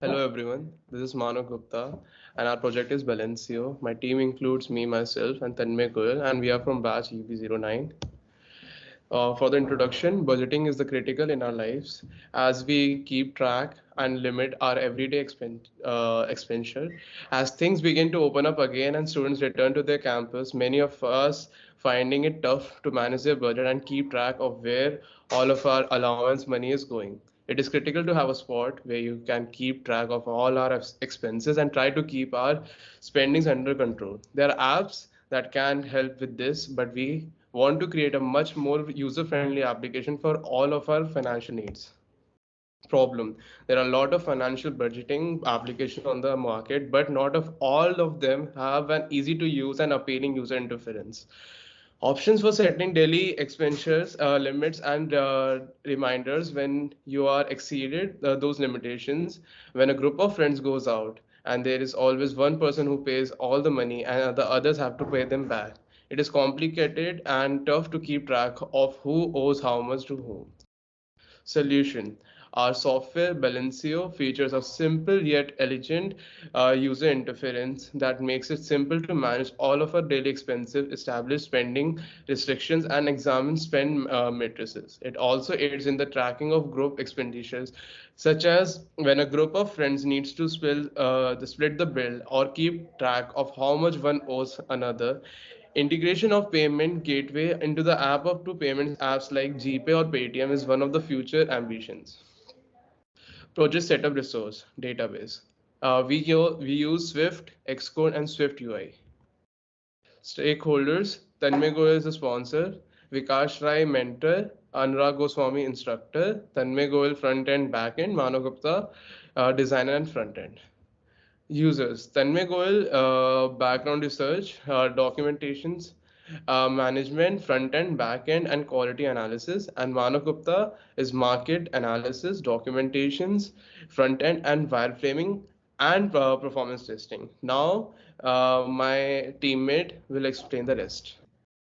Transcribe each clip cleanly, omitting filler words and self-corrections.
Hello everyone, this is Mano Gupta and our project is Bilancio. My team includes me, myself and Tanmay Goyal and we are from batch UB09. For the introduction, budgeting is the critical in our lives as we keep track and limit our everyday expenditure. As things begin to open up again and students return to their campus, many of us finding it tough to manage their budget and keep track of where all of our allowance money is going. It is critical to have a spot where you can keep track of all our expenses and try to keep our spendings under control. There are apps that can help with this, but we want to create a much more user friendly application for all of our financial needs. Problem: there are a lot of financial budgeting applications on the market, but not of all of them have an easy to use and appealing user interface. Options for setting daily expenditures limits and reminders when you are exceeded those limitations. When a group of friends goes out and there is always one person who pays all the money and the others have to pay them back, it is complicated and tough to keep track of who owes how much to whom. Solution: our software Balancio features a simple yet elegant user interface that makes it simple to manage all of our daily expenses, establish spending restrictions, and examine spend matrices. It also aids in the tracking of group expenditures, such as when a group of friends needs to split the bill or keep track of how much one owes another. Integration of payment gateway into the app of two payments apps like GPay or Paytm is one of the future ambitions. Project setup resource database. We use Swift, Xcode, and Swift UI. Stakeholders: Tanmay Goyal is the sponsor, Vikash Rai mentor, Anurag Goswami instructor, Tanmay Goyal front end back end, Mano Gupta designer and front end. Users: Tanmay Goyal, background research, documentations, management, front end, back end, and quality analysis. And Manav Gupta is market analysis, documentations, front end, and wireframing and performance testing. Now, my teammate will explain the rest.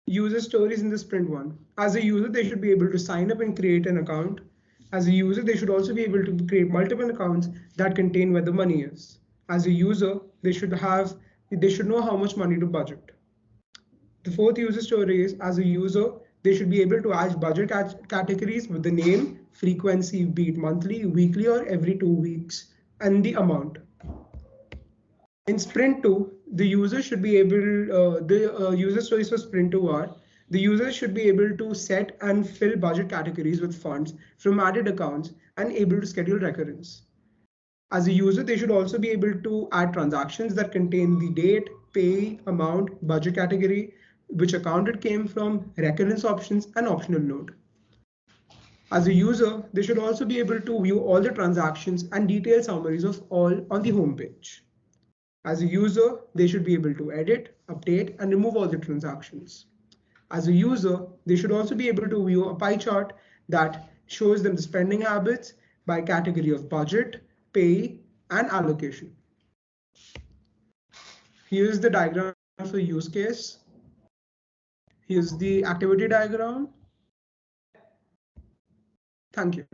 User stories in the sprint one. As a user, they should be able to sign up and create an account. As a user, they should also be able to create multiple accounts that contain where the money is. As a user, they should know how much money to budget. The fourth user story is as a user, they should be able to add budget categories with the name, frequency, be it monthly, weekly, or every 2 weeks, and the amount. In Sprint 2, the user stories for Sprint 2 are the user should be able to set and fill budget categories with funds from added accounts and able to schedule recurrence. As a user, they should also be able to add transactions that contain the date, pay, amount, budget category, which account it came from, recurrence options, and optional note. As a user, they should also be able to view all the transactions and detailed summaries of all on the home page. As a user, they should be able to edit, update, and remove all the transactions. As a user, they should also be able to view a pie chart that shows them the spending habits by category of budget, pay, and allocation. Here's the diagram for use case. Here's the activity diagram. Thank you.